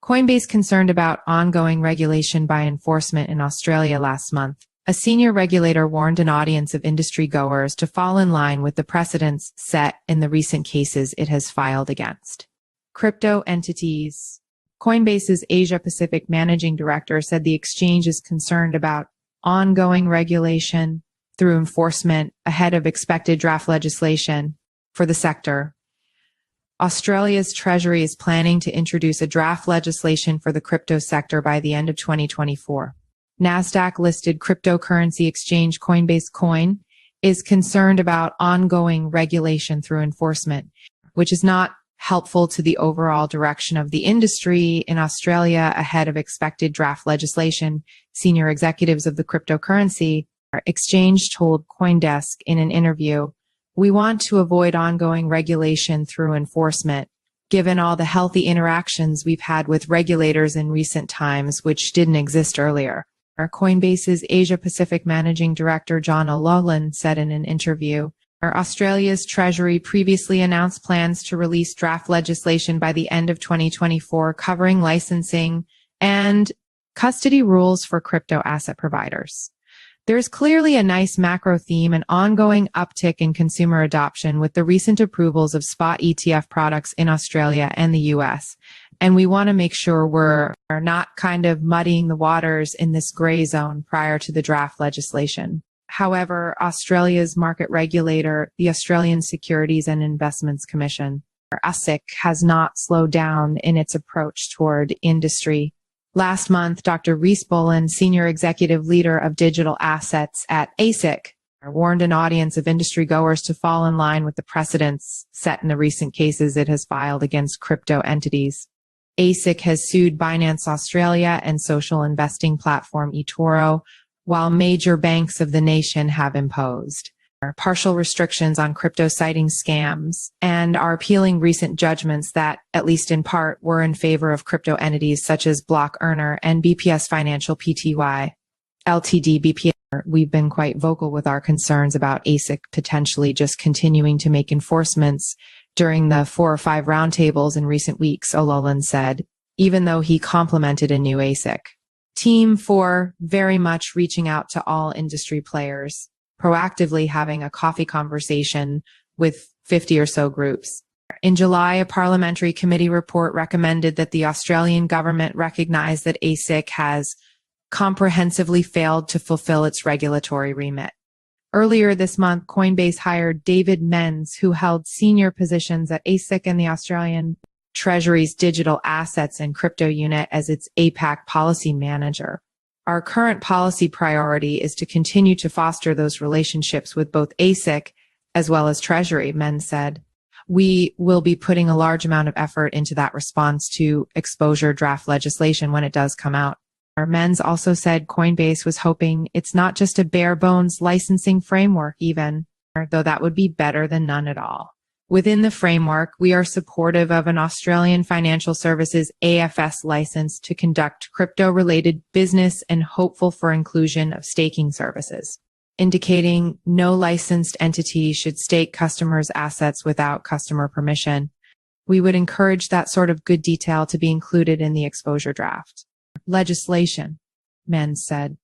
Coinbase concerned about ongoing regulation by enforcement in Australia last month. A senior regulator warned an audience of industry goers to fall in line with the precedents set in the recent cases it has filed against crypto entities. Coinbase's Asia-Pacific managing director said the exchange is concerned about ongoing regulation through enforcement ahead of expected draft legislation for the sector. Australia's Treasury is planning to introduce a draft legislation for the crypto sector by the end of 2024. Nasdaq-listed cryptocurrency exchange Coinbase Coin is concerned about ongoing regulation through enforcement, which is not helpful to the overall direction of the industry in Australia ahead of expected draft legislation. Senior executives of the cryptocurrency exchange told CoinDesk in an interview, "We want to avoid ongoing regulation through enforcement, given all the healthy interactions we've had with regulators in recent times, which didn't exist earlier." Coinbase's Asia-Pacific Managing Director John O'Loughlin said in an interview, Australia's Treasury previously announced plans to release draft legislation by the end of 2024 covering licensing and custody rules for crypto asset providers. There's clearly a nice macro theme and ongoing uptick in consumer adoption with the recent approvals of spot ETF products in Australia and the US. And we want to make sure we're not kind of muddying the waters in this gray zone prior to the draft legislation. However, Australia's market regulator, the Australian Securities and Investments Commission, or ASIC, has not slowed down in its approach toward industry. Last month, Dr. Reese Bolin, senior executive leader of digital assets at asic, warned an audience of industry goers to fall in line with the precedents set in the recent cases it has filed against crypto entities. asic has sued Binance Australia and social investing platform eToro, while major banks of the nation have imposed partial restrictions on crypto citing scams and are appealing recent judgments that, at least in part, were in favor of crypto entities such as Block Earner and BPS Financial Pty Ltd. BPS. We've been quite vocal with our concerns about asic potentially just continuing to make enforcements during the 4 or 5 roundtables in recent weeks, O'Loughlin said, even though he complimented a new asic team for very much reaching out to all industry players, proactively having a coffee conversation with 50 or so groups. In July, a parliamentary committee report recommended that the Australian government recognize that asic has comprehensively failed to fulfill its regulatory remit. Earlier this month, Coinbase hired David Menz, who held senior positions at asic and the Australian Treasury's digital assets and crypto unit as its APAC policy manager. Our current policy priority is to continue to foster those relationships with both asic as well as Treasury, Menz said. We will be putting a large amount of effort into that response to exposure draft legislation when it does come out. Menz also said Coinbase was hoping it's not just a bare bones licensing framework even, though that would be better than none at all. Within the framework, we are supportive of an Australian Financial Services AFS license to conduct crypto-related business and hopeful for inclusion of staking services, indicating no licensed entity should stake customers' assets without customer permission. We would encourage that sort of good detail to be included in the exposure draft legislation, Menz said.